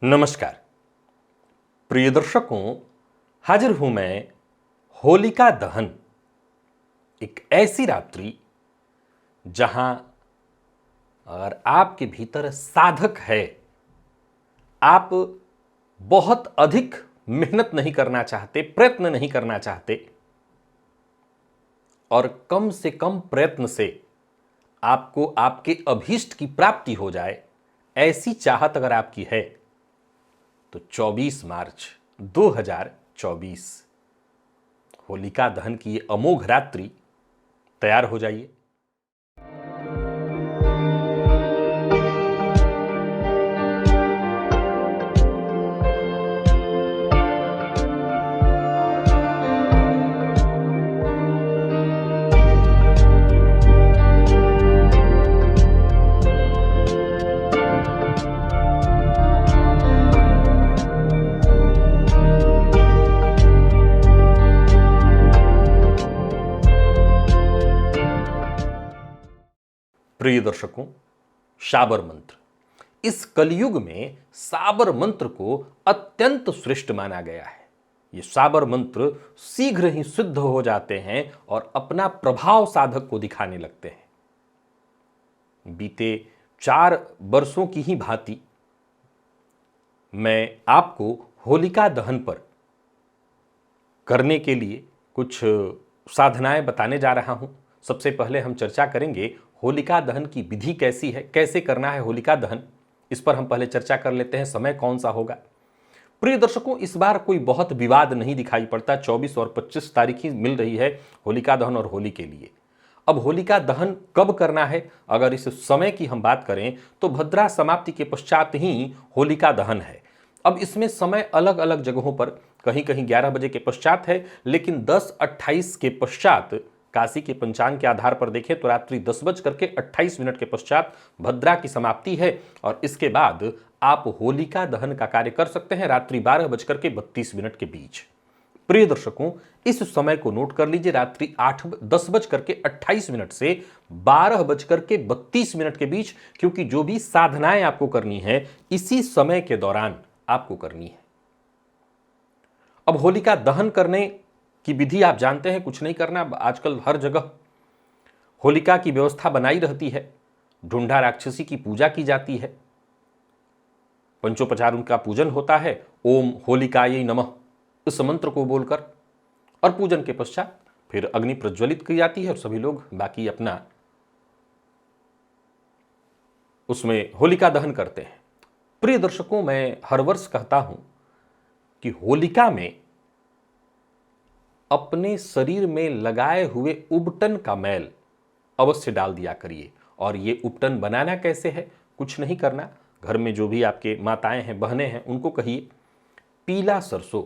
नमस्कार प्रिय दर्शकों, हाजिर हूं मैं होलिका दहन, एक ऐसी रात्रि जहां अगर आपके भीतर साधक है, आप बहुत अधिक मेहनत नहीं करना चाहते, प्रयत्न नहीं करना चाहते और कम से कम प्रयत्न से आपको आपके अभीष्ट की प्राप्ति हो जाए, ऐसी चाहत अगर आपकी है तो 24 मार्च 2024 होलिका दहन की ये अमोघ रात्रि तैयार हो जाइए। प्रिय दर्शकों, साबर मंत्र, इस कलयुग में साबर मंत्र को अत्यंत श्रेष्ठ माना गया है। ये साबर मंत्र शीघ्र ही सिद्ध हो जाते हैं और अपना प्रभाव साधक को दिखाने लगते हैं। बीते 4 वर्षों की ही भांति मैं आपको होलिका दहन पर करने के लिए कुछ साधनाएं बताने जा रहा हूं। सबसे पहले हम चर्चा करेंगे होलिका दहन की विधि कैसी है, कैसे करना है होलिका दहन, इस पर हम पहले चर्चा कर लेते हैं। समय कौन सा होगा? प्रिय दर्शकों, इस बार कोई बहुत विवाद नहीं दिखाई पड़ता। 24 और 25 तारीख ही मिल रही है होलिका दहन और होली के लिए। अब होलिका दहन कब करना है, अगर इस समय की हम बात करें तो भद्रा समाप्ति के पश्चात ही होलिका दहन है। अब इसमें समय अलग अलग जगहों पर, कहीं कहीं 11 बजे के पश्चात है, लेकिन 10:28 के पश्चात काशी के पंचांग के आधार पर देखें तो रात्रि 10:28 के पश्चात भद्रा की समाप्ति है और इसके बाद आप होलिका दहन का कार्य कर सकते हैं रात्रि 12:32 के बीच। प्रिय दर्शकों, इस समय को नोट कर लीजिए, रात्रि 10:28 से 12:32 के बीच, क्योंकि जो भी साधनाएं आपको करनी है इसी समय के दौरान आपको करनी है। अब होलिका दहन करने की विधि आप जानते हैं, कुछ नहीं करना। आजकल हर जगह होलिका की व्यवस्था बनाई रहती है, ढूंढा राक्षसी की पूजा की जाती है, पंचोपचार उनका पूजन होता है, ओम होलिकायै नमः इस मंत्र को बोलकर, और पूजन के पश्चात फिर अग्नि प्रज्वलित की जाती है और सभी लोग बाकी अपना उसमें होलिका दहन करते हैं। प्रिय दर्शकों, मैं हर वर्ष कहता हूं कि होलिका में अपने शरीर में लगाए हुए उबटन का मैल अवश्य डाल दिया करिए। और ये उबटन बनाना कैसे है? कुछ नहीं करना, घर में जो भी आपके माताएं हैं, बहनें हैं, उनको कहिए पीला सरसों,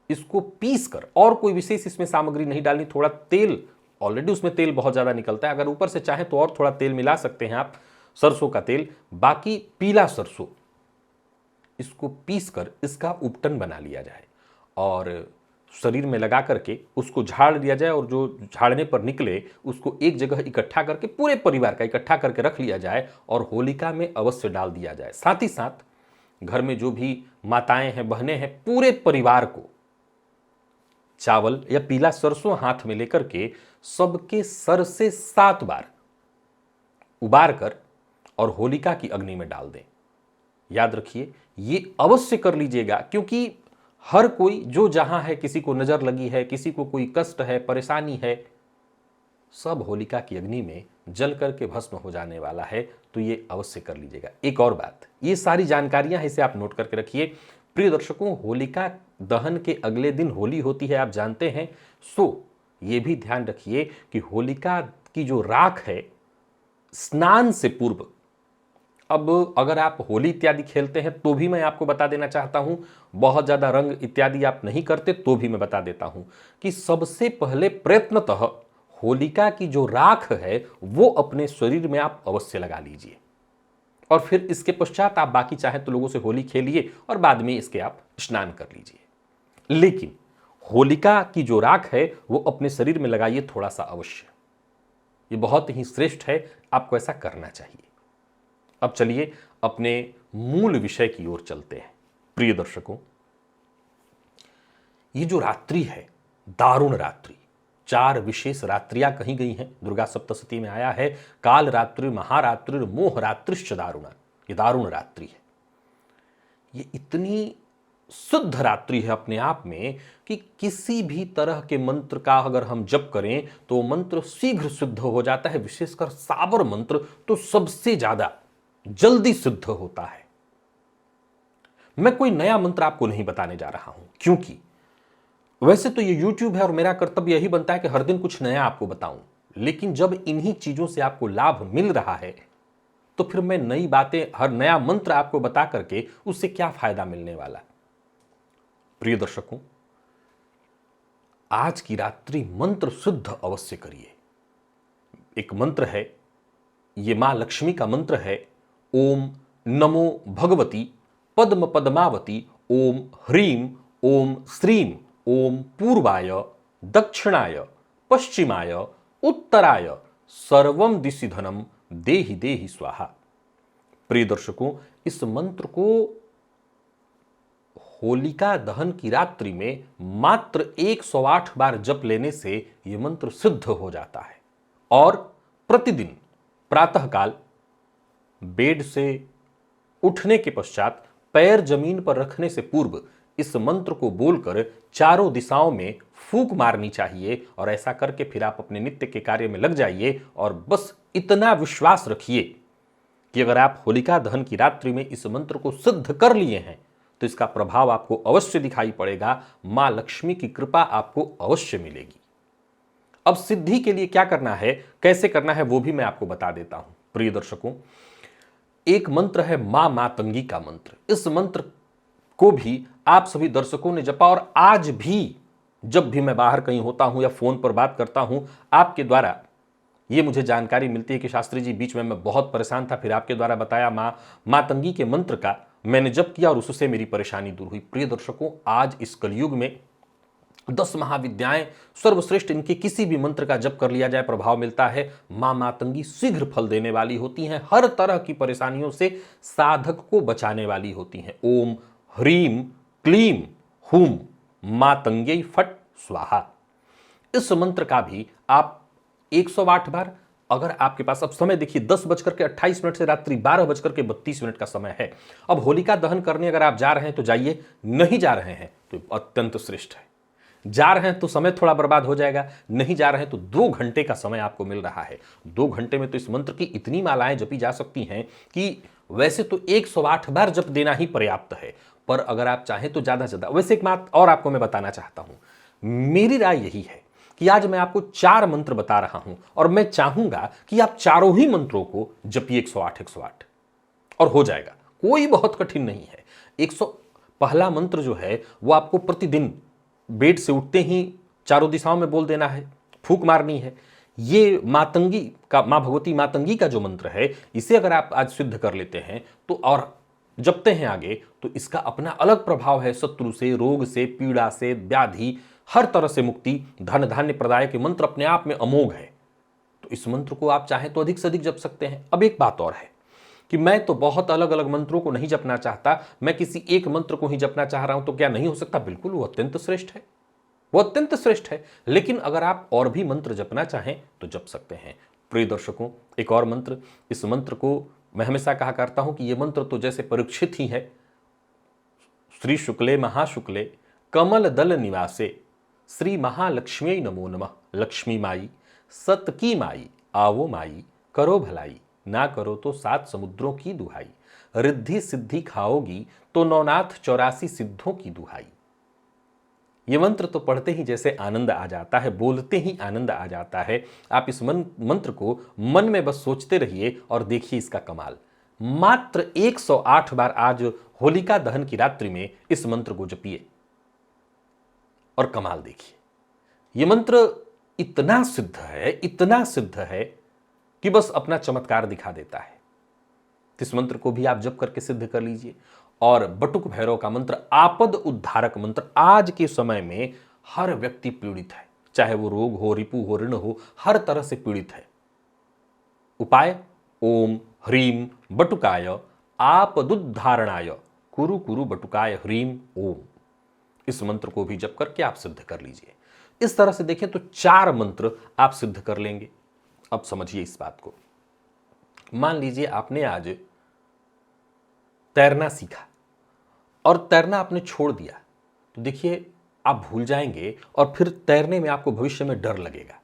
इसको पीस कर, और कोई विशेष इसमें सामग्री नहीं डालनी, थोड़ा तेल, ऑलरेडी उसमें तेल बहुत ज़्यादा निकलता है, अगर ऊपर से चाहें तो और थोड़ा तेल मिला सकते हैं आप, सरसों का तेल, बाकी पीला सरसों, इसको पीस कर इसका उबटन बना लिया जाए और शरीर में लगा करके उसको झाड़ लिया जाए, और जो झाड़ने पर निकले उसको एक जगह इकट्ठा करके, पूरे परिवार का इकट्ठा करके रख लिया जाए और होलिका में अवश्य डाल दिया जाए। साथ ही साथ घर में जो भी माताएं हैं, बहनें हैं, पूरे परिवार को चावल या पीला सरसों हाथ में लेकर के सबके सर से 7 बार उबार कर और होलिका की अग्नि में डाल दें। याद रखिए, ये अवश्य कर लीजिएगा, क्योंकि हर कोई जो जहां है, किसी को नजर लगी है, किसी को कोई कष्ट है, परेशानी है, सब होलिका की अग्नि में जल करके भस्म हो जाने वाला है, तो ये अवश्य कर लीजिएगा। एक और बात, ये सारी जानकारियां हैं, इसे आप नोट करके रखिए। प्रिय दर्शकों, होलिका दहन के अगले दिन होली होती है, आप जानते हैं। सो ये भी ध्यान रखिए कि होलिका की जो राख है, स्नान से पूर्व, अब अगर आप होली इत्यादि खेलते हैं तो भी मैं आपको बता देना चाहता हूं, बहुत ज्यादा रंग इत्यादि आप नहीं करते तो भी मैं बता देता हूं कि सबसे पहले प्रयत्नतः होलिका की जो राख है वो अपने शरीर में आप अवश्य लगा लीजिए, और फिर इसके पश्चात आप बाकी चाहें तो लोगों से होली खेलिए और बाद में इसके आप स्नान कर लीजिए। लेकिन होलिका की जो राख है वो अपने शरीर में लगाइए थोड़ा सा अवश्य, ये बहुत ही श्रेष्ठ है, आपको ऐसा करना चाहिए। अब चलिए अपने मूल विषय की ओर चलते हैं। प्रिय दर्शकों, ये जो रात्रि है, दारुण रात्रि, 4 विशेष रात्रियां कही गई हैं। दुर्गा सप्तशती में आया है काल रात्रि महारात्रि मोह रात्रिश्च दारुणा। ये दारुण रात्रि है। ये इतनी शुद्ध रात्रि है अपने आप में कि किसी भी तरह के मंत्र का अगर हम जप करें तो मंत्र शीघ्र सिद्ध हो जाता है। विशेषकर साबर मंत्र तो सबसे ज्यादा जल्दी सिद्ध होता है। मैं कोई नया मंत्र आपको नहीं बताने जा रहा हूं, क्योंकि वैसे तो ये YouTube है और मेरा कर्तव्य यही बनता है कि हर दिन कुछ नया आपको बताऊं, लेकिन जब इन्हीं चीजों से आपको लाभ मिल रहा है तो फिर मैं नई बातें, हर नया मंत्र आपको बता करके उससे क्या फायदा मिलने वाला। प्रिय दर्शकों, आज की रात्रि मंत्र सिद्ध अवश्य करिए। एक मंत्र है, ये मां लक्ष्मी का मंत्र है, ओम नमो भगवती पद्म पद्मावती ओम ह्रीम ओम श्रीम ओम पूर्वाय दक्षिणाय पश्चिमाय उत्तराय सर्वम दिशि धनम देहि देहि स्वाहा। प्रिय दर्शकों, इस मंत्र को होलिका दहन की रात्रि में मात्र 108 बार जप लेने से यह मंत्र सिद्ध हो जाता है। और प्रतिदिन प्रातःकाल बेड से उठने के पश्चात पैर जमीन पर रखने से पूर्व इस मंत्र को बोलकर चारों दिशाओं में फूंक मारनी चाहिए। और ऐसा करके फिर आप अपने नित्य के कार्य में लग जाइए और बस इतना विश्वास रखिए कि अगर आप होलिका दहन की रात्रि में इस मंत्र को सिद्ध कर लिए हैं तो इसका प्रभाव आपको अवश्य दिखाई पड़ेगा। मां लक्ष्मी की कृपा आपको अवश्य मिलेगी। अब सिद्धि के लिए क्या करना है, कैसे करना है, वो भी मैं आपको बता देता हूं। प्रिय दर्शकों, एक मंत्र है मां मातंगी का मंत्र। इस मंत्र को भी आप सभी दर्शकों ने जपा और आज भी जब भी मैं बाहर कहीं होता हूं या फोन पर बात करता हूं, आपके द्वारा ये मुझे जानकारी मिलती है कि शास्त्री जी बीच में मैं बहुत परेशान था, फिर आपके द्वारा बताया मातंगी के मंत्र का मैंने जप किया और उससे मेरी परेशानी दूर हुई। प्रिय दर्शकों, आज इस कलयुग में 10 महाविद्याएं सर्वश्रेष्ठ, इनके किसी भी मंत्र का जप कर लिया जाए प्रभाव मिलता है। मां मातंगी शीघ्र फल देने वाली होती हैं, हर तरह की परेशानियों से साधक को बचाने वाली होती हैं। ओम ह्रीम क्लीम हुम मातंगे फट स्वाहा। इस मंत्र का भी आप 108 बार, अगर आपके पास, अब समय देखिए 10:28 से रात्रि 12:32 का समय है। अब होलिका दहन करने अगर आप जा रहे हैं तो जाइए, नहीं जा रहे हैं तो अत्यंत श्रेष्ठ है। जा रहे हैं तो समय थोड़ा बर्बाद हो जाएगा, नहीं जा रहे हैं तो 2 घंटे का समय आपको मिल रहा है। 2 घंटे में तो इस मंत्र की इतनी मालाएं जपी जा सकती हैं कि वैसे तो 108 बार जप देना ही पर्याप्त है, पर अगर आप चाहें तो ज्यादा से ज्यादा। वैसे एक बात और आपको मैं बताना चाहता हूं, मेरी राय यही है कि आज मैं आपको 4 मंत्र बता रहा हूं और मैं चाहूंगा कि आप चारों ही मंत्रों को जपिए 108 और हो जाएगा। कोई बहुत कठिन नहीं है। पहला मंत्र जो है वो आपको प्रतिदिन बेड से उठते ही चारों दिशाओं में बोल देना है, फूंक मारनी है। ये मातंगी का, मां भगवती मातंगी का जो मंत्र है, इसे अगर आप आज सिद्ध कर लेते हैं तो और जपते हैं आगे, तो इसका अपना अलग प्रभाव है। शत्रु से, रोग से, पीड़ा से, व्याधि, हर तरह से मुक्ति, धन धान्य प्रदाय के मंत्र अपने आप में अमोघ है। तो इस मंत्र को आप चाहें तो अधिक से अधिक जप सकते हैं। अब एक बात और है कि मैं तो बहुत अलग अलग मंत्रों को नहीं जपना चाहता, मैं किसी एक मंत्र को ही जपना चाह रहा हूं, तो क्या नहीं हो सकता? बिल्कुल, वो अत्यंत श्रेष्ठ है, वो अत्यंत श्रेष्ठ है। लेकिन अगर आप और भी मंत्र जपना चाहें तो जप सकते हैं। प्रिय दर्शकों, एक और मंत्र, इस मंत्र को मैं हमेशा कहा करता हूं कि यह मंत्र तो जैसे परीक्षित ही है। श्री शुक्ले महाशुक्ले कमल दल निवासे श्री महालक्ष्मी नमो नमः। लक्ष्मी माई सत की माई आवो माई, करो भलाई ना करो तो 7 समुद्रों की दुहाई। रिद्धि सिद्धि खाओगी तो 9 नाथ 84 सिद्धों की दुहाई। ये मंत्र तो पढ़ते ही जैसे आनंद आ जाता है, बोलते ही आनंद आ जाता है। आप इस मंत्र को मन में बस सोचते रहिए और देखिए इसका कमाल। मात्र 108 बार आज होलिका दहन की रात्रि में इस मंत्र को जपिए और कमाल देखिए। यह मंत्र इतना सिद्ध है, इतना सिद्ध है कि बस अपना चमत्कार दिखा देता है। इस मंत्र को भी आप जप करके सिद्ध कर लीजिए। और बटुक भैरव का मंत्र, आपद उद्धारक मंत्र। आज के समय में हर व्यक्ति पीड़ित है, चाहे वो रोग हो, रिपु हो, ऋण हो, हर तरह से पीड़ित है। उपाय, ओम ह्रीम बटुकाय आपदुद्धारणाय कुरु कुरु बटुकाय ह्रीम ओम। इस मंत्र को भी जप करके आप सिद्ध कर लीजिए। इस तरह से देखें तो 4 मंत्र आप सिद्ध कर लेंगे। अब समझिए इस बात को। मान लीजिए आपने आज तैरना सीखा और तैरना आपने छोड़ दिया, तो देखिए आप भूल जाएंगे और फिर तैरने में आपको भविष्य में डर लगेगा।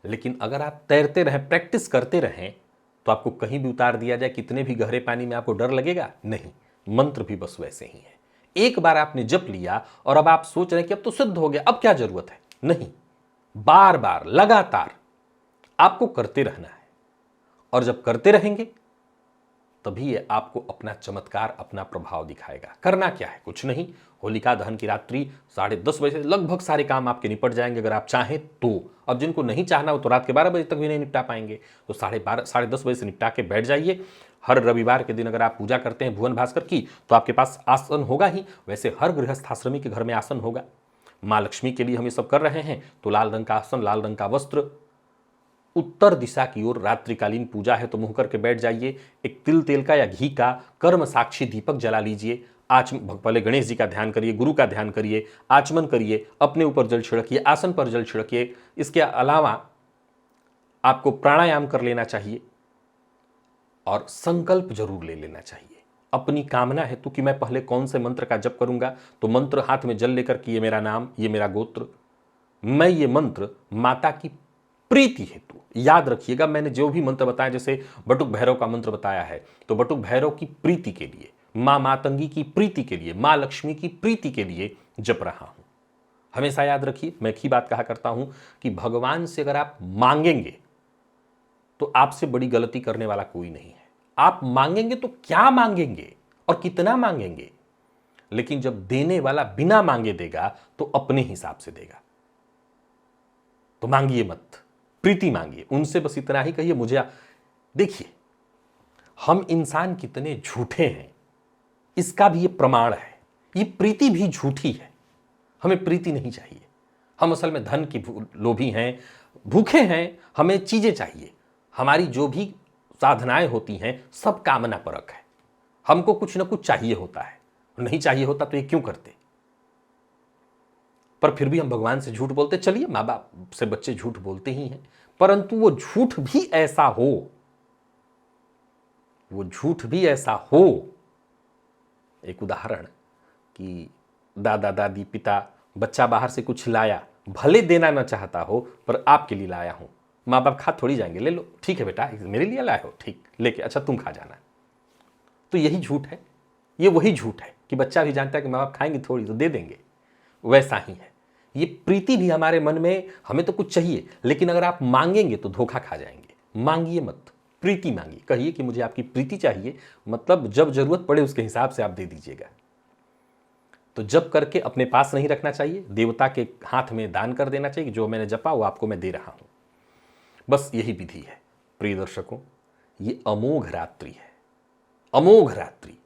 लेकिन अगर आप तैरते रहें, प्रैक्टिस करते रहें, तो आपको कहीं भी उतार दिया जाए, कितने भी गहरे पानी में आपको डर लगेगा नहीं। मंत्र भी बस वैसे ही है। एक बार आपने जप लिया और अब आप सोच रहे हैं कि अब तो सिद्ध हो गया, अब क्या जरूरत है, नहीं। बार बार लगातार आपको करते रहना है और जब करते रहेंगे तभी ये आपको अपना चमत्कार, अपना प्रभाव दिखाएगा। करना क्या है, कुछ नहीं। होलिका दहन की रात्रि 10:30 बजे से लगभग सारे काम आपके निपट जाएंगे अगर आप चाहें तो। अब जिनको नहीं चाहना हो तो रात के 12 बजे तक भी नहीं निपटा पाएंगे, तो 10:30 बजे से निपटा के बैठ जाइए। हर रविवार के दिन अगर आप पूजा करते हैं भुवन भास्कर की, तो आपके पास आसन होगा ही। वैसे हर गृहस्थाश्रमी के घर में आसन होगा। माँ लक्ष्मी के लिए हम ये सब कर रहे हैं, तो लाल रंग का आसन, लाल रंग का वस्त्र, उत्तर दिशा की ओर रात्रिकालीन पूजा है तो मुंह करके बैठ जाइए। एक तिल तेल का या घी का कर्म साक्षी दीपक जला लीजिए। पहले गणेश जी का ध्यान करिए, गुरु का ध्यान करिए, आचमन करिए, अपने ऊपर जल छिड़किए, आसन पर जल छिड़किए। इसके अलावा आपको प्राणायाम कर लेना चाहिए और संकल्प जरूर ले लेना चाहिए। अपनी कामना है तो कि मैं पहले कौन से मंत्र का जप करूंगा, तो मंत्र हाथ में जल लेकर कि ये मेरा नाम, ये मेरा गोत्र, मैं ये मंत्र माता की प्रीति हेतु, याद रखिएगा मैंने जो भी मंत्र बताया, जैसे बटुक भैरव का मंत्र बताया है, तो बटुक भैरव की प्रीति के लिए, मां मातंगी की प्रीति के लिए, मां लक्ष्मी की प्रीति के लिए जप रहा हूं। हमेशा याद रखिए, मैं एक ही बात कहा करता हूं कि भगवान से अगर आप मांगेंगे तो आपसे बड़ी गलती करने वाला कोई नहीं है। आप मांगेंगे तो क्या मांगेंगे और कितना मांगेंगे, लेकिन जब देने वाला बिना मांगे देगा तो अपने हिसाब से देगा। तो मांगिए मत, प्रीति मांगिए उनसे, बस इतना ही कहिए मुझे। देखिए हम इंसान कितने झूठे हैं इसका भी ये प्रमाण है। ये प्रीति भी झूठी है, हमें प्रीति नहीं चाहिए। हम असल में धन की लोभी हैं, भूखे हैं, हमें चीजें चाहिए। हमारी जो भी साधनाएं होती हैं सब कामना परक है। हमको कुछ ना कुछ चाहिए होता है, नहीं चाहिए होता तो ये क्यों करते। पर फिर भी हम भगवान से झूठ बोलते। चलिए माँ बाप से बच्चे झूठ बोलते ही हैं, परंतु वो झूठ भी ऐसा हो, वो झूठ भी ऐसा हो। एक उदाहरण कि दादा दादी पिता, बच्चा बाहर से कुछ लाया, भले देना ना चाहता हो पर आपके लिए लाया हूं, माँ बाप खा थोड़ी जाएंगे, ले लो, ठीक है बेटा मेरे लिए लाए हो, ठीक लेके, अच्छा तुम खा जाना। तो यही झूठ है, ये वही झूठ है कि बच्चा भी जानता है कि माँ बाप खाएंगे थोड़ी तो दे देंगे। वैसा ही है ये प्रीति भी हमारे मन में, हमें तो कुछ चाहिए लेकिन अगर आप मांगेंगे तो धोखा खा जाएंगे। मांगिए मत, प्रीति मांगिए। कहिए कि मुझे आपकी प्रीति चाहिए, मतलब जब जरूरत पड़े उसके हिसाब से आप दे दीजिएगा। तो जप करके अपने पास नहीं रखना चाहिए, देवता के हाथ में दान कर देना चाहिए, जो मैंने जपा वो आपको मैं दे रहा हूं। बस यही विधि है प्रिय दर्शकों। ये अमोघ रात्रि है, अमोघ रात्रि।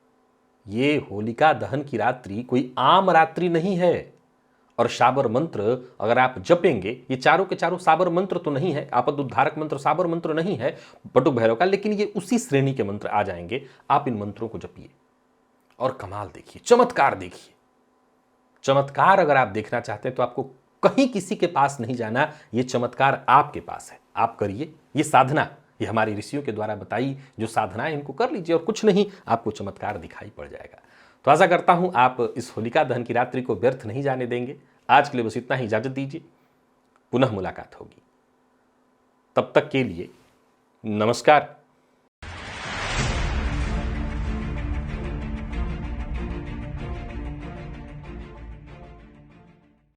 ये होलिका दहन की रात्रि कोई आम रात्रि नहीं है। और साबर मंत्र अगर आप जपेंगे, ये चारों के चारों साबर मंत्र तो नहीं है, आपद उद्धारक मंत्र साबर मंत्र नहीं है बटुक भैरव का, लेकिन ये उसी श्रेणी के मंत्र आ जाएंगे। आप इन मंत्रों को जपिए और कमाल देखिए, चमत्कार देखिए। चमत्कार अगर आप देखना चाहते हैं तो आपको कहीं किसी के पास नहीं जाना, ये चमत्कार आपके पास है। आप करिए ये साधना, ये हमारी ऋषियों के द्वारा बताई जो साधनाएं, इनको कर लीजिए और कुछ नहीं, आपको चमत्कार दिखाई पड़ जाएगा। तो आशा करता हूं आप इस होलिका दहन की रात्रि को व्यर्थ नहीं जाने देंगे। आज के लिए बस इतना ही, इजाजत दीजिए, पुनः मुलाकात होगी। तब तक के लिए नमस्कार।